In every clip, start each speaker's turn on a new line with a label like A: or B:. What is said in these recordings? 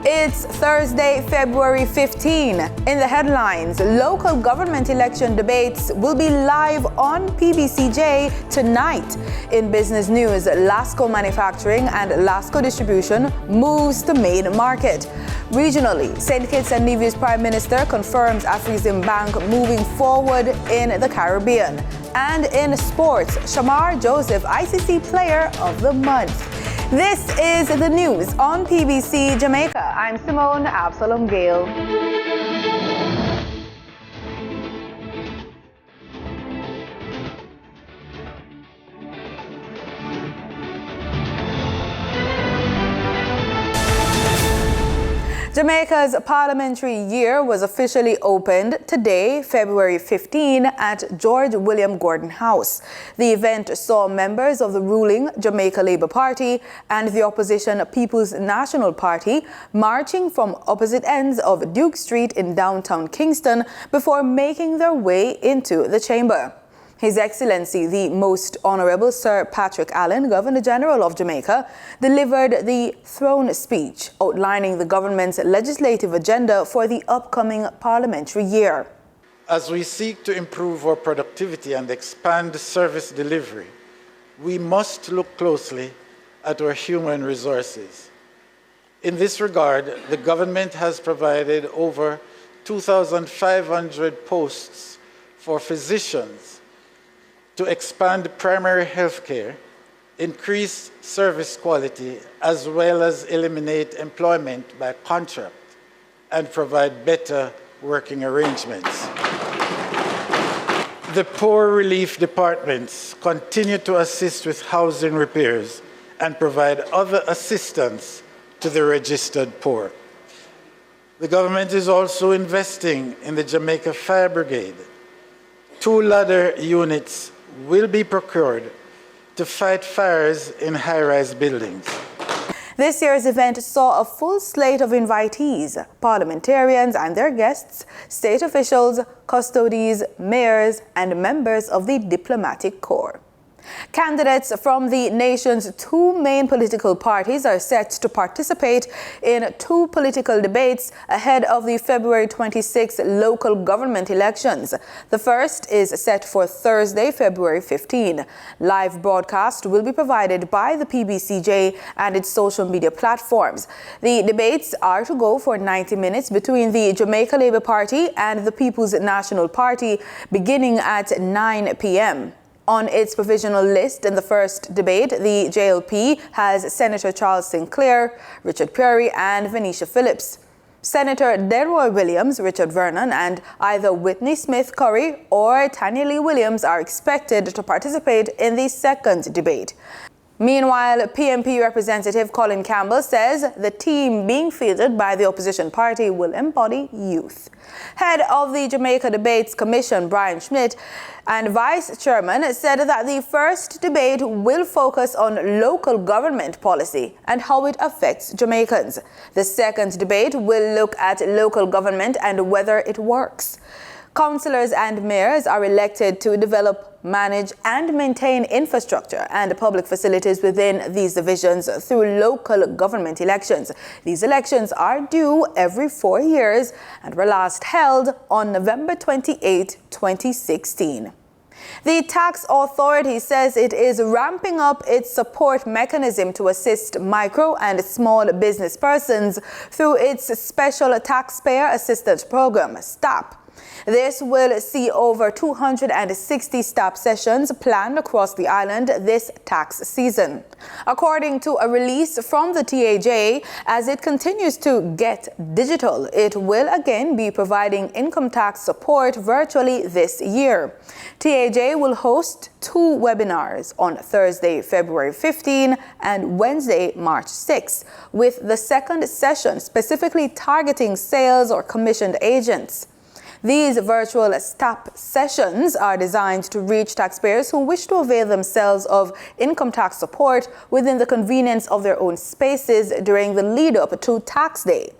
A: It's Thursday, February 15. In the headlines, local government election debates will be live on PBCJ tonight. In business news, Lasco Manufacturing and Lasco Distribution moves to main market. Regionally, St. Kitts and Nevis Prime Minister confirms Afreximbank moving forward in the Caribbean. And in sports, Shamar Joseph, ICC Player of the Month. This is the news on PBC Jamaica. I'm Simone Absalom Gale. Jamaica's parliamentary year was officially opened today, February 15, at George William Gordon House. The event saw members of the ruling Jamaica Labour Party and the opposition People's National Party marching from opposite ends of Duke Street in downtown Kingston before making their way into the chamber. His Excellency, the Most Honourable Sir Patrick Allen, Governor-General of Jamaica, delivered the throne speech outlining the government's legislative agenda for the upcoming parliamentary year.
B: As we seek to improve our productivity and expand service delivery, we must look closely at our human resources. In this regard, the government has provided over 2,500 posts for physicians to expand primary health care, increase service quality, as well as eliminate employment by contract and provide better working arrangements. The poor relief departments continue to assist with housing repairs and provide other assistance to the registered poor. The government is also investing in the Jamaica Fire Brigade. 2 ladder units will be procured to fight fires in high-rise buildings.
A: This year's event saw a full slate of invitees, parliamentarians and their guests, state officials, custodies, mayors, and members of the diplomatic corps. Candidates from the nation's 2 main political parties are set to participate in 2 political debates ahead of the February 26 local government elections. The first is set for Thursday, February 15. Live broadcast will be provided by the PBCJ and its social media platforms. The debates are to go for 90 minutes between the Jamaica Labour Party and the People's National Party, beginning at 9 p.m. On its provisional list in the first debate, the JLP has Senator Charles Sinclair, Richard Perry, and Venetia Phillips. Senator Delroy Williams, Richard Vernon, and either Whitney Smith Curry or Tanya Lee Williams are expected to participate in the second debate. Meanwhile, PMP Representative Colin Campbell says the team being fielded by the opposition party will embody youth. Head of the Jamaica Debates Commission, Brian Schmidt, and Vice Chairman said that the first debate will focus on local government policy and how it affects Jamaicans. The second debate will look at local government and whether it works. Councillors and mayors are elected to develop, manage and maintain infrastructure and public facilities within these divisions through local government elections. These elections are due every 4 years and were last held on November 28, 2016. The tax authority says it is ramping up its support mechanism to assist micro and small business persons through its Special Taxpayer Assistance Program, STAP. This will see over 260 STAP sessions planned across the island this tax season. According to a release from the TAJ, as it continues to get digital, it will again be providing income tax support virtually this year. TAJ will host 2 webinars on Thursday, February 15 and Wednesday, March 6, with the second session specifically targeting sales or commissioned agents. These virtual STAP sessions are designed to reach taxpayers who wish to avail themselves of income tax support within the convenience of their own spaces during the lead-up to tax day.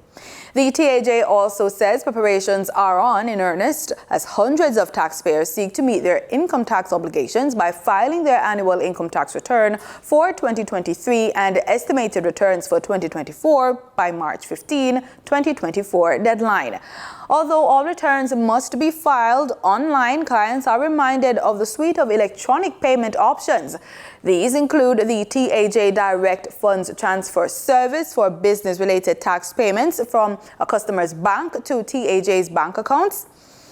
A: The TAJ also says preparations are on in earnest as hundreds of taxpayers seek to meet their income tax obligations by filing their annual income tax return for 2023 and estimated returns for 2024 by March 15, 2024 deadline. Although all returns must be filed online, clients are reminded of the suite of electronic payment options. These include the TAJ Direct Funds Transfer Service for business-related tax payments from a customer's bank to TAJ's bank accounts.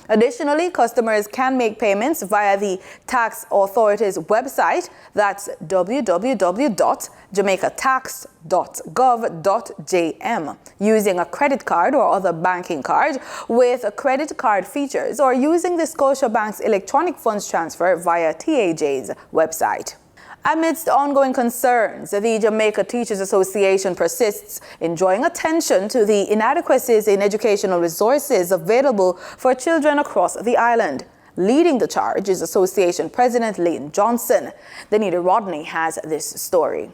A: Additionally, customers can make payments via the tax authority's website, that's www.jamaicatax.gov.jm, using a credit card or other banking card with credit card features, or using the Scotiabank's electronic funds transfer via TAJ's website. Amidst ongoing concerns, the Jamaica Teachers Association persists in drawing attention to the inadequacies in educational resources available for children across the island. Leading the charge is Association President Leighton Johnson. Danita Rodney has this story.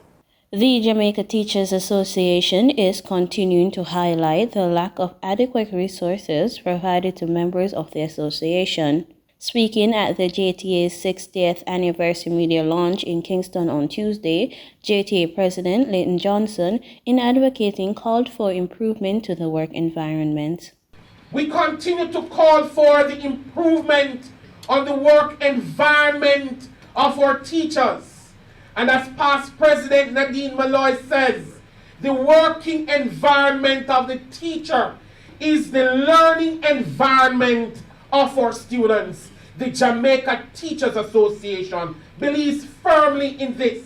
C: The Jamaica Teachers Association is continuing to highlight the lack of adequate resources provided to members of the association. Speaking at the JTA's 60th anniversary media launch in Kingston on Tuesday, JTA President Leighton Johnson, in advocating, called for improvement to the work environment.
D: We continue to call for the improvement of the work environment of our teachers. And as past President Nadine Malloy says, the working environment of the teacher is the learning environment of our students. The Jamaica Teachers Association believes firmly in this.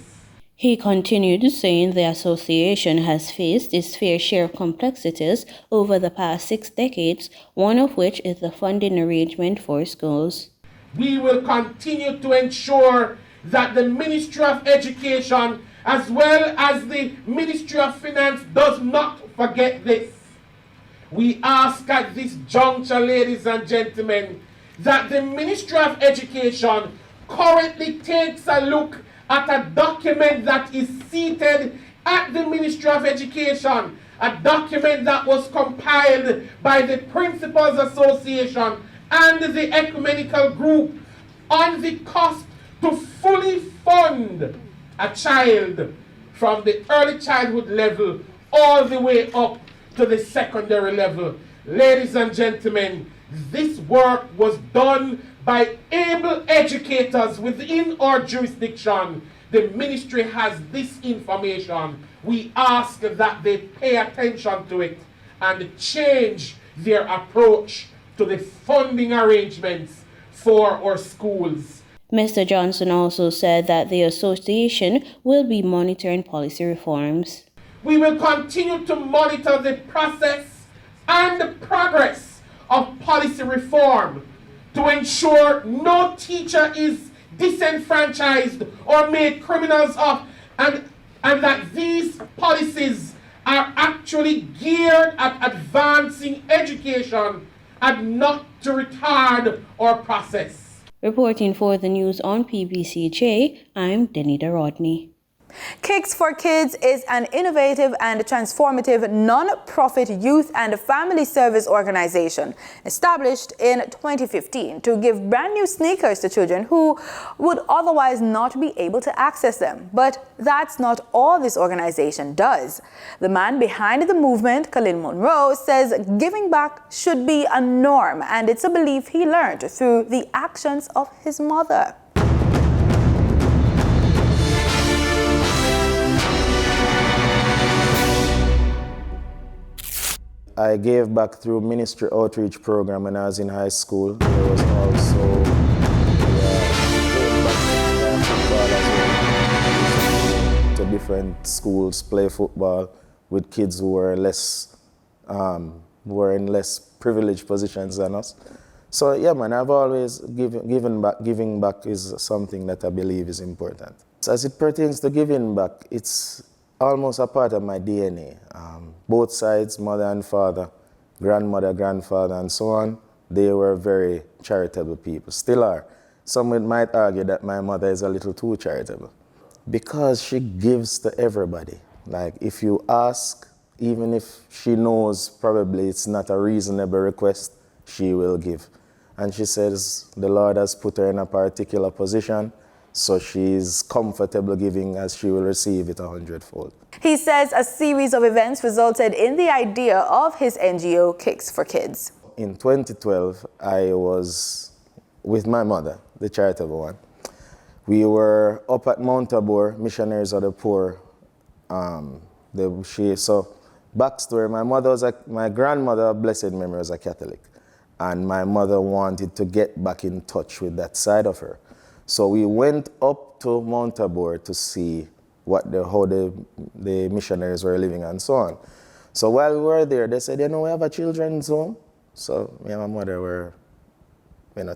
C: He continued saying the association has faced its fair share of complexities over the past 6 decades, one of which is the funding arrangement for schools.
D: We will continue to ensure that the Ministry of Education as well as the Ministry of Finance does not forget this. We ask at this juncture, ladies and gentlemen, that the Ministry of Education currently takes a look at a document that is seated at the Ministry of Education, a document that was compiled by the Principals Association and the Ecumenical Group on the cost to fully fund a child from the early childhood level all the way up to the secondary level. Ladies and gentlemen, this work was done by able educators within our jurisdiction. The ministry has this information. We ask that they pay attention to it and change their approach to the funding arrangements for our schools.
C: Mr. Johnson also said that the association will be monitoring policy reforms.
D: We will continue to monitor the process and the progress of policy reform to ensure no teacher is disenfranchised or made criminals of, and that these policies are actually geared at advancing education and not to retard our process.
C: Reporting for the news on PBCJ, I'm Danita Rodney.
A: Kicks for Kids is an innovative and transformative non-profit youth and family service organization established in 2015 to give brand new sneakers to children who would otherwise not be able to access them. But that's not all this organization does. The man behind the movement, Khalil Monroe, says giving back should be a norm, and it's a belief he learned through the actions of his mother.
E: I gave back through ministry outreach program when I was in high school. There was also football as well. To different schools, play football with kids who were in less privileged positions than us. So yeah, man, I've always given back. Giving back is something that I believe is important. As it pertains to giving back, it's almost a part of my DNA. Both sides, mother and father, grandmother, grandfather, and so on, they were very charitable people, still are. Some might argue that my mother is a little too charitable because she gives to everybody. Like if you ask, even if she knows probably it's not a reasonable request, she will give. And she says the Lord has put her in a particular position, so she's comfortable giving as she will receive it 100-fold.
A: He says a series of events resulted in the idea of his NGO Kicks for Kids.
E: In 2012, I was with my mother, the charitable one. We were up at Mount Tabor, Missionaries of the Poor. So, backstory, my grandmother, blessed memory, was a Catholic. And my mother wanted to get back in touch with that side of her. So we went up to Mount Tabor to see how the missionaries were living and so on. So while we were there, they said, we have a children's home. So me and my mother were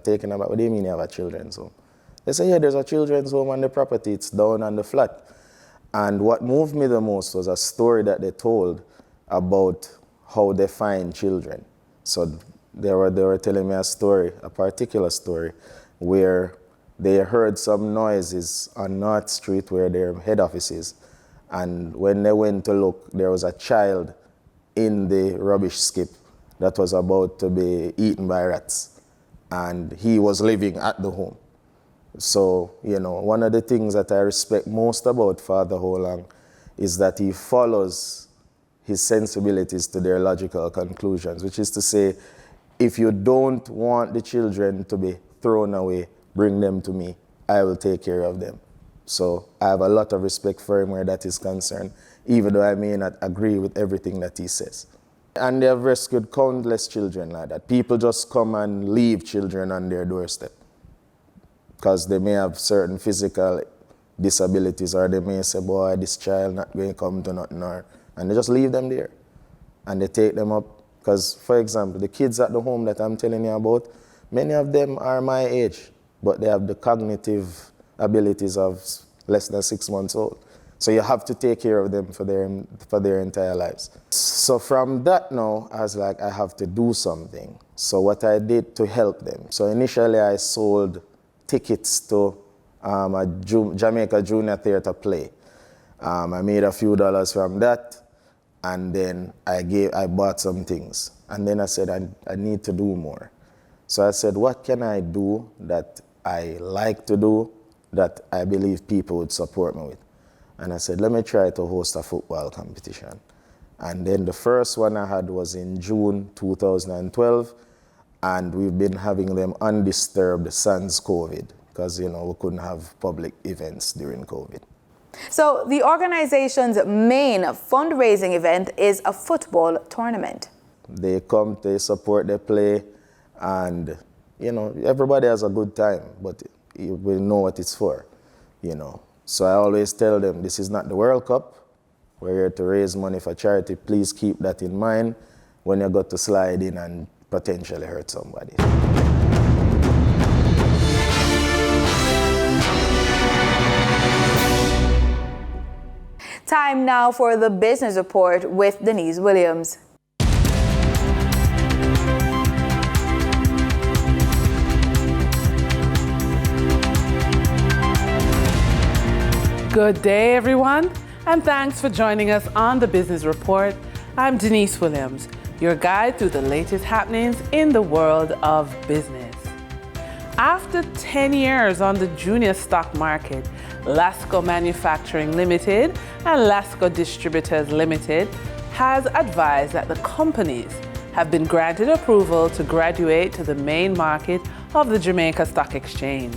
E: taken aback. What do you mean you have a children's home? They said, yeah, there's a children's home on the property. It's down on the flat. And what moved me the most was a story that they told about how they find children. So they were telling me a particular story, where they heard some noises on North Street where their head office is. And when they went to look, there was a child in the rubbish skip that was about to be eaten by rats. And he was living at the home. So, one of the things that I respect most about Father Holang is that he follows his sensibilities to their logical conclusions, which is to say, if you don't want the children to be thrown away, bring them to me. I will take care of them. So I have a lot of respect for him where that is concerned, even though I may not agree with everything that he says. And they have rescued countless children like that. People just come and leave children on their doorstep because they may have certain physical disabilities, or they may say, boy, this child not going to come to nothing, and they just leave them there. And they take them up. Because, for example, the kids at the home that I'm telling you about, many of them are my age, but they have the cognitive abilities of less than 6 months old. So you have to take care of them for their entire lives. So from that now, I was like, I have to do something. So what I did to help them. So initially I sold tickets to a Jamaica Junior Theatre play. I made a few dollars from that. And then I bought some things. And then I said, I need to do more. So I said, what can I do that I like to do that I believe people would support me with? And I said, let me try to host a football competition. And then the first one I had was in June 2012. And we've been having them undisturbed sans COVID, because, we couldn't have public events during COVID.
A: So the organization's main fundraising event is a football tournament.
E: They come, they support, they play, and, everybody has a good time, but you will know what it's for, So I always tell them, this is not the World Cup. We're here to raise money for charity. Please keep that in mind when you got to slide in and potentially hurt somebody.
A: Time now for the business report with Denise Williams.
F: Good day, everyone, and thanks for joining us on the Business Report. I'm Denise Williams, your guide through the latest happenings in the world of business. After 10 years on the junior stock market, Lasco Manufacturing Limited and Lasco Distributors Limited has advised that the companies have been granted approval to graduate to the main market of the Jamaica Stock Exchange.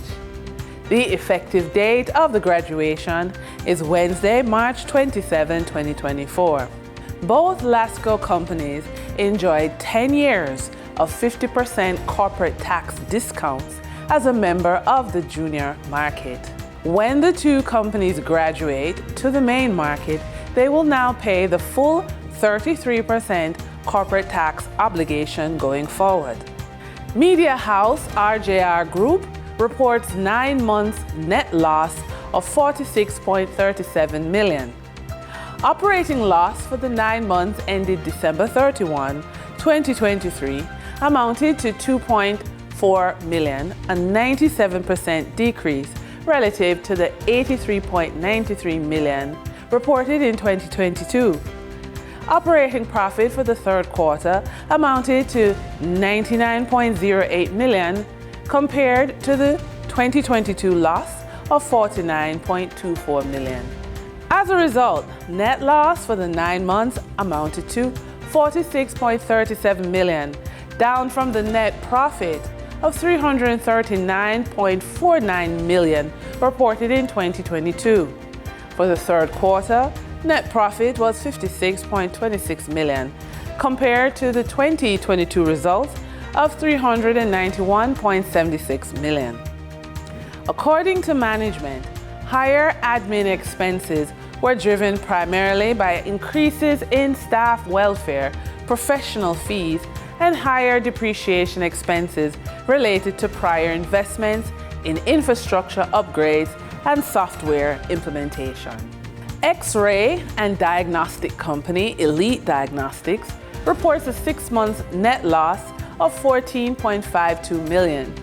F: The effective date of the graduation is Wednesday, March 27, 2024. Both Lasco companies enjoyed 10 years of 50% corporate tax discounts as a member of the junior market. When the two companies graduate to the main market, they will now pay the full 33% corporate tax obligation going forward. Media house RJR Group reports 9 months net loss of $46.37 million. Operating loss for the 9 months ended December 31, 2023 amounted to $2.4 million, a 97% decrease relative to the $83.93 million reported in 2022. Operating profit for the third quarter amounted to $99.08 million compared to the 2022 loss of $49.24 million. As a result, net loss for the 9 months amounted to $46.37 million, down from the net profit of $339.49 million reported in 2022. For the third quarter, net profit was $56.26 million, compared to the 2022 results of $391.76 million. According to management, higher admin expenses were driven primarily by increases in staff welfare, professional fees, and higher depreciation expenses related to prior investments in infrastructure upgrades and software implementation. X-ray and diagnostic company Elite Diagnostics reports a 6-month net loss of $14.52 million.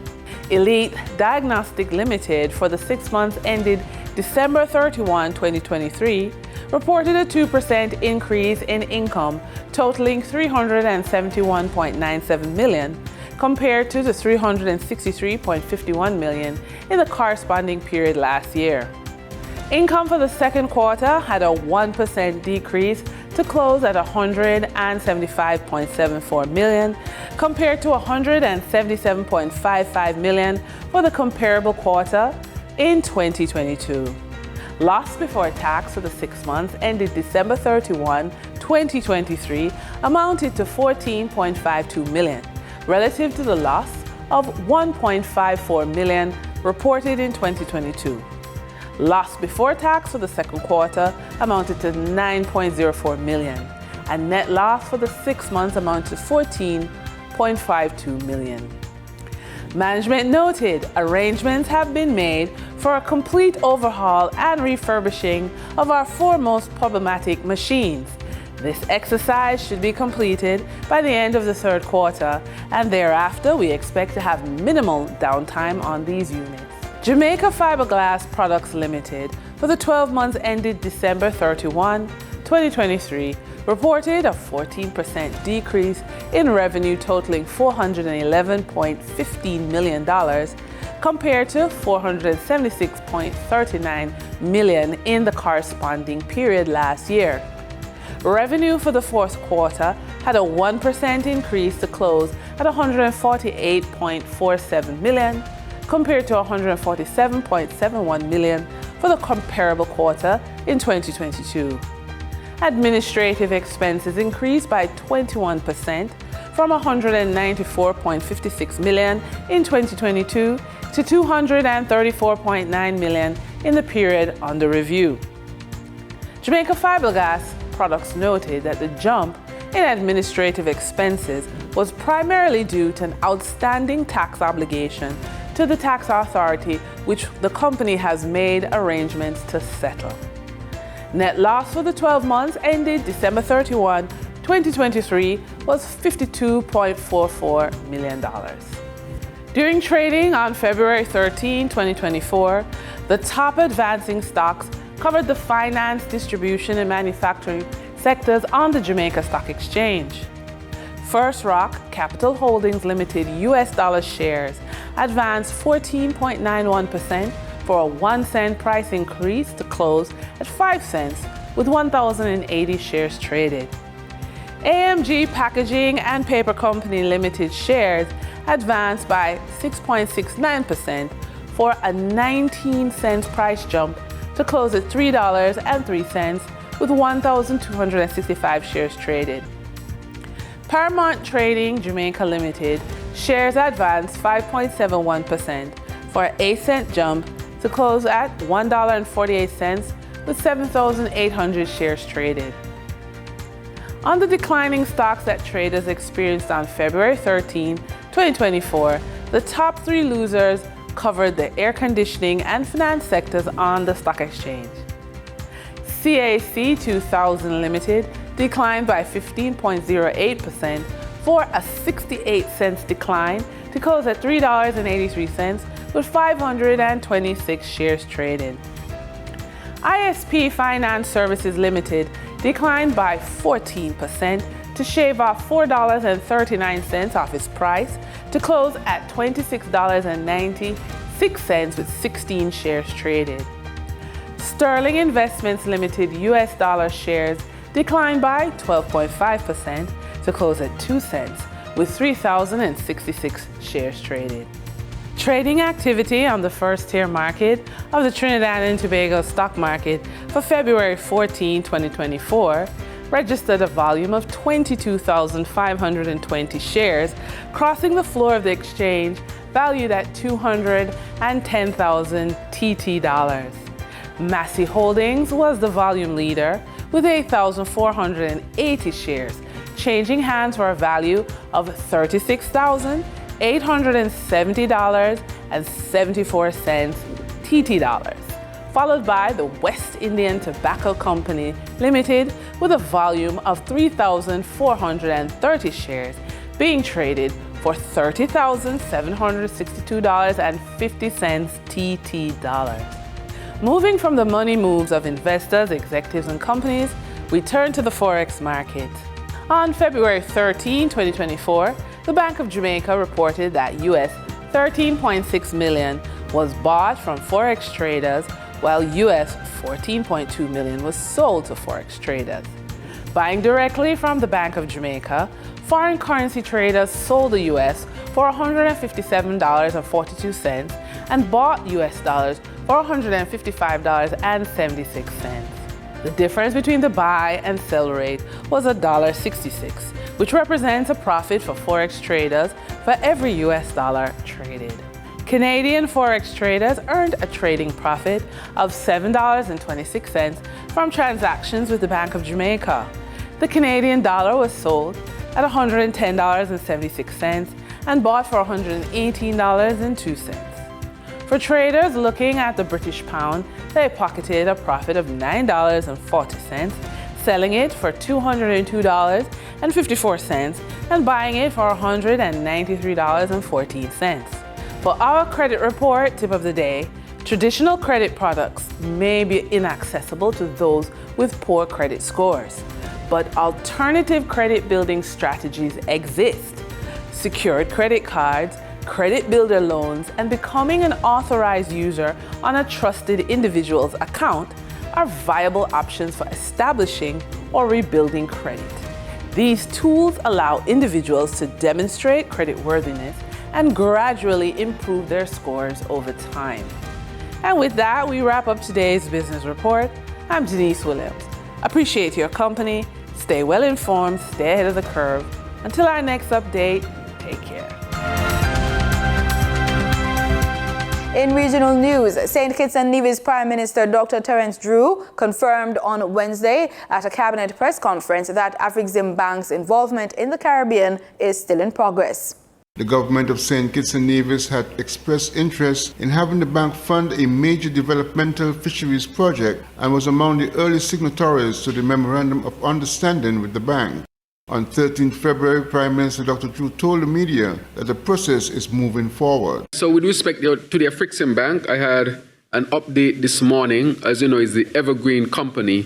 F: Elite Diagnostic Limited for the 6 months ended December 31, 2023, reported a 2% increase in income totaling $371.97 million compared to the $363.51 million in the corresponding period last year. Income for the second quarter had a 1% decrease to close at $175.74 million compared to $177.55 million for the comparable quarter in 2022. Loss before tax for the 6 months ended December 31, 2023 amounted to $14.52 million, relative to the loss of $1.54 million reported in 2022. Loss before tax for the second quarter amounted to $9.04 million, and net loss for the 6 months amounted to $14.52 million. Management noted arrangements have been made for a complete overhaul and refurbishing of our 4 most problematic machines. This exercise should be completed by the end of the third quarter, and thereafter we expect to have minimal downtime on these units. Jamaica Fiberglass Products Limited for the 12 months ended December 31, 2023 reported a 14% decrease in revenue totaling $411.15 million compared to $476.39 million in the corresponding period last year. Revenue for the fourth quarter had a 1% increase to close at $148.47 million compared to $147.71 million for the comparable quarter in 2022. Administrative expenses increased by 21% from $194.56 million in 2022 to $234.9 million in the period under review. Jamaica Fiberglass Products noted that the jump in administrative expenses was primarily due to an outstanding tax obligation to the tax authority, which the company has made arrangements to settle. Net loss for the 12 months ended December 31, 2023 was $52.44 million. During trading on February 13, 2024, the top advancing stocks covered the finance, distribution, and manufacturing sectors on the Jamaica Stock Exchange. First Rock Capital Holdings Limited US dollar shares advanced 14.91% for a 1 cent price increase to close at 5 cents with 1,080 shares traded. AMG Packaging and Paper Company Limited shares advanced by 6.69% for a 19 cents price jump to close at $3.03 with 1,265 shares traded. Paramount Trading Jamaica Limited shares advanced 5.71% for an 8 cent jump to close at $1.48 with 7,800 shares traded. On the declining stocks that traders experienced on February 13, 2024, the top 3 losers covered the air conditioning and finance sectors on the stock exchange. CAC 2000 Limited declined by 15.08% for a 68 cents decline to close at $3.83 with 526 shares traded. ISP Finance Services Limited declined by 14% to shave off $4.39 off its price to close at $26.96 with 16 shares traded. Sterling Investments Limited US dollar shares declined by 12.5% to close at 2 cents with 3,066 shares traded. Trading activity on the first-tier market of the Trinidad and Tobago stock market for February 14, 2024 registered a volume of 22,520 shares, crossing the floor of the exchange valued at 210,000 TT dollars. Massey Holdings was the volume leader with 8,480 shares, changing hands for a value of $36,870.74 TT dollars, followed by the West Indian Tobacco Company Limited with a volume of 3,430 shares being traded for $30,762.50 TT dollars. Moving from the money moves of investors, executives, and companies, we turn to the Forex market. On February 13, 2024, the Bank of Jamaica reported that US $13.6 million was bought from Forex traders, while US $14.2 million was sold to Forex traders. Buying directly from the Bank of Jamaica, foreign currency traders sold the US for $157.42 and bought US dollars for $155.76. The difference between the buy and sell rate was $1.66, which represents a profit for Forex traders for every US dollar traded. Canadian Forex traders earned a trading profit of $7.26 from transactions with the Bank of Jamaica. The Canadian dollar was sold at $110.76 and bought for $118.02. For traders looking at the British pound, they pocketed a profit of $9.40, selling it for $202.54 and buying it for $193.14. For our credit report tip of the day, traditional credit products may be inaccessible to those with poor credit scores, but alternative credit building strategies exist. Secured credit cards, credit builder loans, and becoming an authorized user on a trusted individual's account are viable options for establishing or rebuilding credit. These tools allow individuals to demonstrate creditworthiness and gradually improve their scores over time. And with that, we wrap up today's business report. I'm Denise Williams. Appreciate your company. Stay well informed, stay ahead of the curve. Until our next update, take care.
A: In regional news, St. Kitts and Nevis Prime Minister Dr. Terence Drew confirmed on Wednesday at a cabinet press conference that Afreximbank's involvement in the Caribbean is still in progress.
G: The government of St. Kitts and Nevis had expressed interest in having the bank fund a major developmental fisheries project and was among the early signatories to the Memorandum of Understanding with the bank. On 13 February, Prime Minister Dr. Drew told the media that the process is moving forward.
H: So with respect to the Afreximbank, I had an update this morning. As you know, it's the Evergreen company.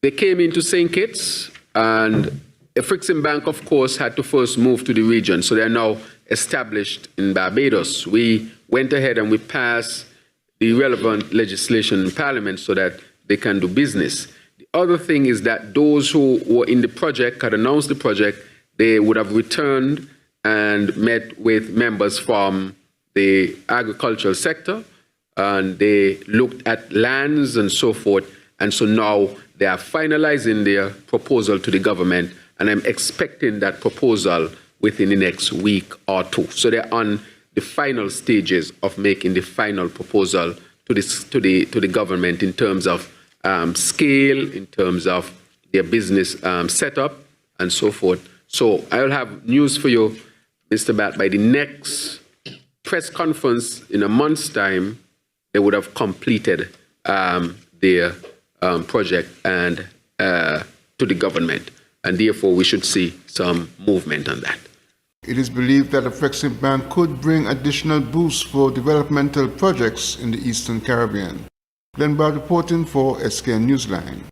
H: They came into St. Kitts, and Afreximbank, of course, had to first move to the region. So they are now established in Barbados. We went ahead and we passed the relevant legislation in Parliament so that they can do business. The other thing is that those who were in the project, had announced the project, they would have returned and met with members from the agricultural sector, and they looked at lands and so forth. And so now they are finalizing their proposal to the government, and I'm expecting that proposal within the next week or two. So they're on the final stages of making the final proposal to the government in terms of scale, in terms of their business setup, and so forth. So I will have news for you, Mr. Bat, by the next press conference in a month's time. They would have completed their project and to the government, and therefore we should see some movement on that.
G: It is believed that Afreximbank could bring additional boosts for developmental projects in the Eastern Caribbean. Glenn Bard reporting for SKN Newsline.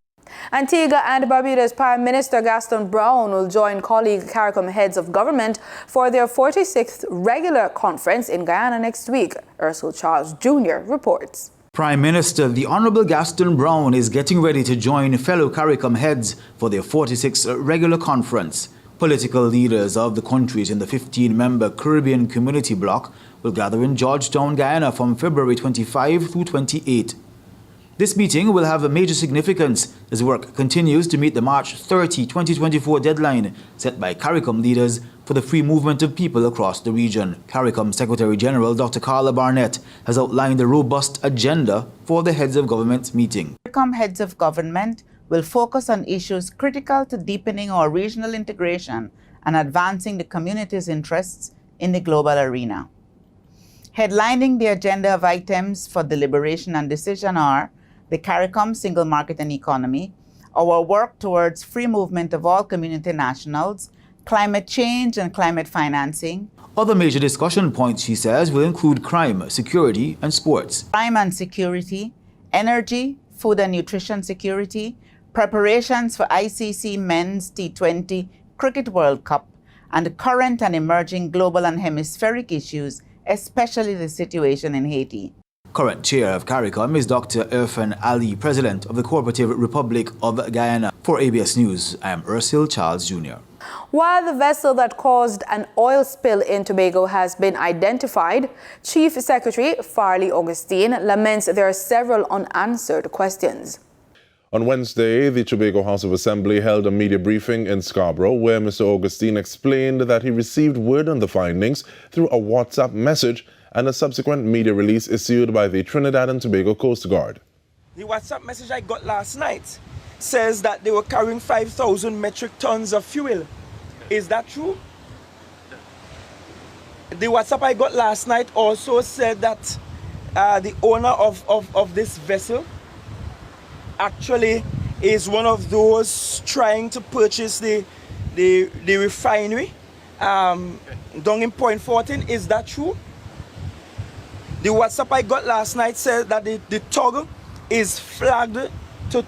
A: Antigua and Barbuda's Prime Minister Gaston Brown will join colleague CARICOM heads of government for their 46th regular conference in Guyana next week. Ursula Charles Jr. reports.
I: Prime Minister the Honorable Gaston Brown is getting ready to join fellow CARICOM heads for their 46th regular conference. Political leaders of the countries in the 15-member Caribbean Community Bloc will gather in Georgetown, Guyana from February 25 through 28. This meeting will have a major significance as work continues to meet the March 30, 2024 deadline set by CARICOM leaders for the free movement of people across the region. CARICOM Secretary General Dr. Carla Barnett has outlined a robust agenda for the heads of government meeting.
J: CARICOM heads of government will focus on issues critical to deepening our regional integration and advancing the community's interests in the global arena. Headlining the agenda of items for deliberation and decision are the CARICOM Single Market and Economy, our work towards free movement of all community nationals, climate change and climate financing.
I: Other major discussion points, she says, will include crime, security and sports.
J: Crime and security, energy, food and nutrition security, preparations for ICC Men's T20 Cricket World Cup, and current and emerging global and hemispheric issues, especially the situation in Haiti.
I: Current chair of CARICOM is Dr. Irfan Ali, President of the Cooperative Republic of Guyana. For ABS News, I am Ursula Charles Jr.
A: While the vessel that caused an oil spill in Tobago has been identified, Chief Secretary Farley Augustine laments there are several unanswered questions.
K: On Wednesday, the Tobago House of Assembly held a media briefing in Scarborough where Mr. Augustine explained that he received word on the findings through a WhatsApp message and a subsequent media release issued by the Trinidad and Tobago Coast Guard.
L: The WhatsApp message I got last night says that they were carrying 5,000 metric tons of fuel. Is that true? The WhatsApp I got last night also said that the owner of this vessel actually is one of those trying to purchase the refinery down in Point 14. Is that true? The WhatsApp I got last night said that the tug is flagged to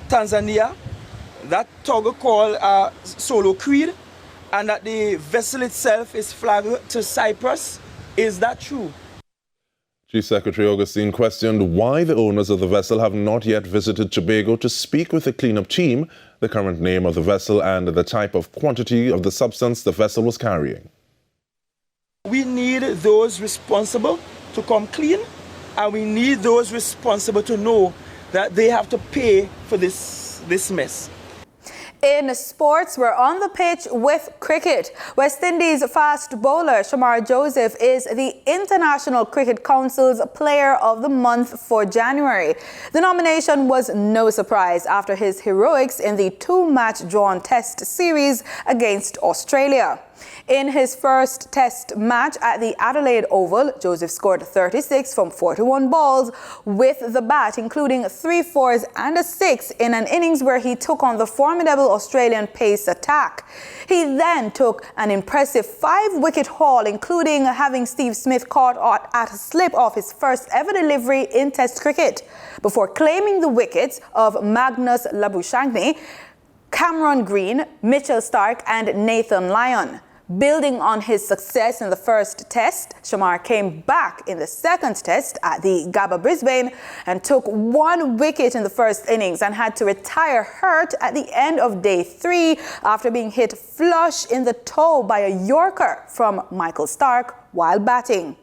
L: Tanzania, that tug called Solo Creed, and that the vessel itself is flagged to Cyprus. Is that true?
K: Chief Secretary Augustine questioned why the owners of the vessel have not yet visited Tobago to speak with the cleanup team, the current name of the vessel and the type of quantity of the substance the vessel was carrying.
L: We need those responsible to come clean, and we need those responsible to know that they have to pay for this mess.
A: In sports, we're on the pitch with cricket. West Indies fast bowler Shamar Joseph is the International Cricket Council's Player of the Month for January. The nomination was no surprise after his heroics in the two-match drawn Test series against Australia. In his first Test match at the Adelaide Oval, Joseph scored 36 from 41 balls with the bat, including 3 fours and a 6 in an innings where he took on the formidable Australian pace attack. He then took an impressive 5-wicket haul, including having Steve Smith caught at a slip off his first ever delivery in Test cricket, before claiming the wickets of Magnus Labuschagne, Cameron Green, Mitchell Starc and Nathan Lyon. Building on his success in the first Test, Shamar came back in the second Test at the Gabba Brisbane and took 1 wicket in the first innings and had to retire hurt at the end of day 3 after being hit flush in the toe by a Yorker from Michael Starc while batting.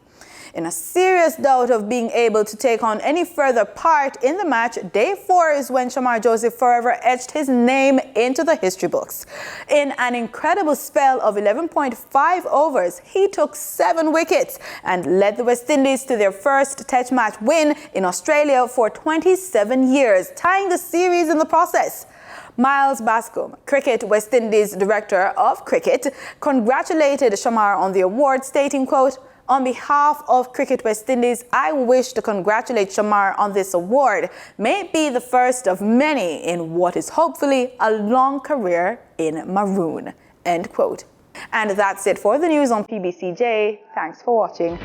A: In a serious doubt of being able to take on any further part in the match, day 4 is when Shamar Joseph forever etched his name into the history books. In an incredible spell of 11.5 overs, he took 7 wickets and led the West Indies to their first Test match win in Australia for 27 years, tying the series in the process. Miles Bascombe, Cricket West Indies Director of Cricket, congratulated Shamar on the award, stating, quote, "On behalf of Cricket West Indies, I wish to congratulate Shamar on this award. May it be the first of many in what is hopefully a long career in Maroon." End quote. And that's it for the news on PBCJ. Thanks for watching.